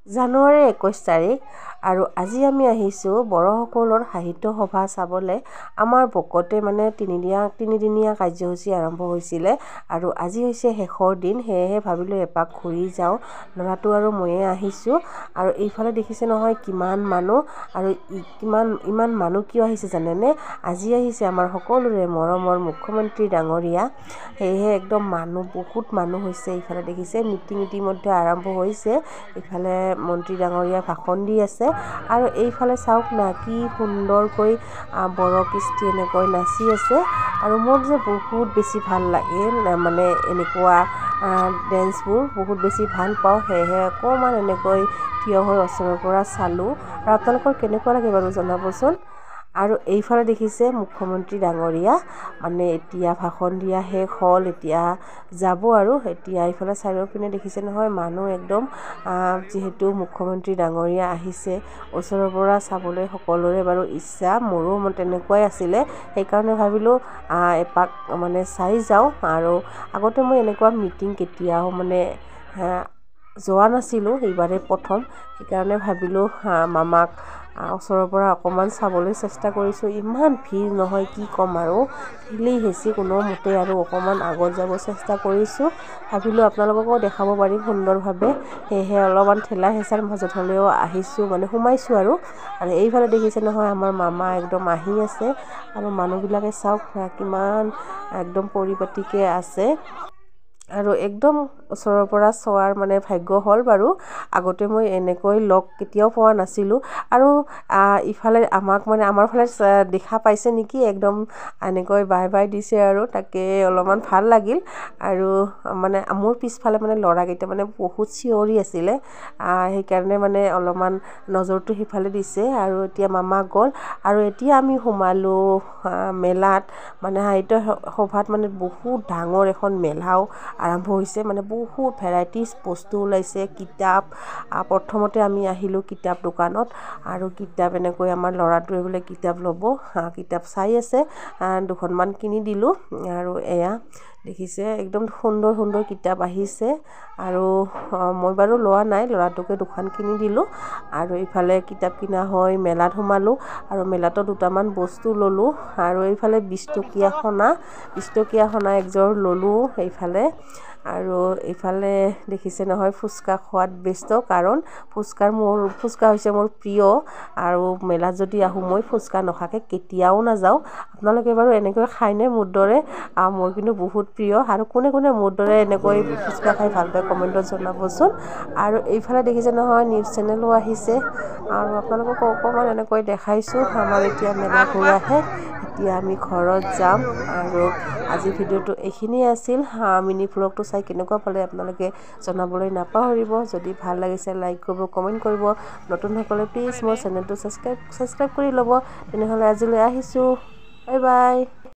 জানুৱাৰী 21 তাৰিখ আৰু আজি আমি আহিছোঁ বড়োসকলৰ সাহিত্য সভা চাবলৈ। আমাৰ ভকতে মানে তিনিদিনীয়া কাৰ্যসূচী আৰম্ভ হৈছিলে আৰু আজি হৈছে শেষৰ দিন, সেয়েহে ভাবিলোঁ এপাক ঘূৰি যাওঁ। ল'ৰাটো আৰু ময়ে আহিছোঁ আৰু এইফালে দেখিছে নহয় কিমান মানুহ আৰু ইমান মানুহ কিয় আহিছে জানেনে? আজি আহিছে আমাৰ সকলোৰে মৰমৰ মুখ্যমন্ত্ৰী ডাঙৰীয়া, সেয়েহে একদম বহুত মানুহ হৈছে। ইফালে দেখিছে মিটিং ইতিমধ্যে আৰম্ভ হৈছে, ইফালে মন্ত্ৰী ডাঙৰীয়া ভাষণ দি আছে আৰু এইফালে চাওক না কি সুন্দৰকৈ বড়ো কৃষ্টি এনেকৈ নাচি আছে আৰু মোৰ যে বহুত বেছি ভাল লাগে মানে এনেকুৱা ডেন্সবোৰ বহুত বেছি ভাল পাওঁ, সেয়েহে অকণমান এনেকৈ থিয় হৈ ওচৰৰ পৰা চালোঁ। আৰু আপোনালোকৰ কেনেকুৱা লাগে বাৰু জনাবচোন। আৰু এইফালে দেখিছে মুখ্যমন্ত্ৰী ডাঙৰীয়া মানে এতিয়া ভাষণ দিয়া শেষ হ'ল, এতিয়া যাব আৰু এতিয়া এইফালে চাৰিওপিনে দেখিছে নহয় মানুহ একদম, যিহেতু মুখ্যমন্ত্ৰী ডাঙৰীয়া আহিছে ওচৰৰ পৰা চাবলৈ সকলোৰে বাৰু ইচ্ছা, মোৰো তেনেকুৱাই আছিলে, সেইকাৰণে ভাবিলোঁ এপাক মানে চাই যাওঁ। আৰু আগতে মই এনেকুৱা মিটিং কেতিয়াও মানে যোৱা নাছিলোঁ, এইবাৰে প্ৰথম, সেইকাৰণে ভাবিলোঁ মামাক ওচৰৰ পৰা অকণমান চাবলৈ চেষ্টা কৰিছোঁ। ইমান ভিৰ নহয় কি ক'ম আৰু, ঠেলি হেঁচি কোনোমতে আৰু অকণমান আগত যাব চেষ্টা কৰিছোঁ, ভাবিলোঁ আপোনালোককো দেখাব পাৰিম সুন্দৰভাৱে, সেয়েহে অলপমান ঠেলা হেঁচাৰ মাজত হ'লেও আহিছোঁ মানে সোমাইছোঁ আৰু এইফালে দেখিছে নহয় আমাৰ মামা একদম আহি আছে আৰু মানুহবিলাকে চাওক কিমান একদম পৰিপাটিকৈ আছে আৰু একদম ওচৰৰ পৰা চোৱাৰ মানে ভাগ্য হ'ল বাৰু। আগতে মই এনেকৈ লগ কেতিয়াও পোৱা নাছিলোঁ আৰু ইফালে আমাক মানে আমাৰ ফালে দেখা পাইছে নেকি, একদম এনেকৈ বাই দিছে আৰু তাকে অলপমান ভাল লাগিল। আৰু মানে মোৰ পিছফালে মানে ল'ৰাকেইটা মানে বহুত চিঞৰি আছিলে, সেইকাৰণে মানে অলপমান নজৰটো সিফালে দিছে। আৰু এতিয়া মামা গ'ল আৰু এতিয়া আমি সোমালোঁ মেলাত, মানে সাহিত্য সভাত মানে বহুত ডাঙৰ এখন মেলাও আৰম্ভ হৈছে, মানে বহুত ভেৰাইটিজ বস্তু ওলাইছে, কিতাপ। প্ৰথমতে আমি আহিলোঁ কিতাপ দোকানত আৰু কিতাপ এনেকৈ আমাৰ ল'ৰাটোৱে বোলে কিতাপ ল'ব, কিতাপ চাই আছে, দুখনমান কিনি দিলোঁ। আৰু এয়া দেখিছে একদম সুন্দৰ কিতাপ আহিছে আৰু মই বাৰু লোৱা নাই, ল'ৰাটোকে দুখন কিনি দিলোঁ। আৰু ইফালে কিতাপ কিনা হৈ মেলাত সোমালোঁ আৰু মেলাতো দুটামান বস্তু ল'লোঁ আৰু এইফালে 20 টকীয়া সনা একযোৰ ল'লোঁ এইফালে। আৰু এইফালে দেখিছে নহয় ফুচকা খোৱাত ব্যস্ত, কাৰণ ফুচকা হৈছে মোৰ প্ৰিয় আৰু মেলাত যদি আহোঁ মই ফুচকা নোখোৱাকৈ কেতিয়াও নাযাওঁ। আপোনালোকে বাৰু এনেকৈ খায়নে মোৰ দৰে? মোৰ কিন্তু বহুত প্ৰিয়। আৰু কোনে মোৰ দৰে এনেকৈ ফুচকা খাই ভাল পায় কমেণ্টত জনাবচোন। আৰু এইফালে দেখিছে নহয় নিউজ চেনেলো আহিছে আৰু আপোনালোকক অকণমান এনেকৈ দেখাইছোঁ। আমাৰ এতিয়া মেলা ঘূৰা শেষ, এতিয়া আমি ঘৰত যাম। আৰু আজি ভিডিঅ'টো এইখিনিয়ে আছিল। মিনি ভ্লগটো চাই কেনেকুৱা পালে আপোনালোকে জনাবলৈ নাপাহৰিব। যদি ভাল লাগিছে লাইক কৰিব, কমেণ্ট কৰিব, নতুনসকলে প্লিজ মোৰ চেনেলটো ছাবস্ক্ৰাইব কৰি ল'ব। তেনেহ'লে আজিলৈ আহিছোঁ, বাই বাই।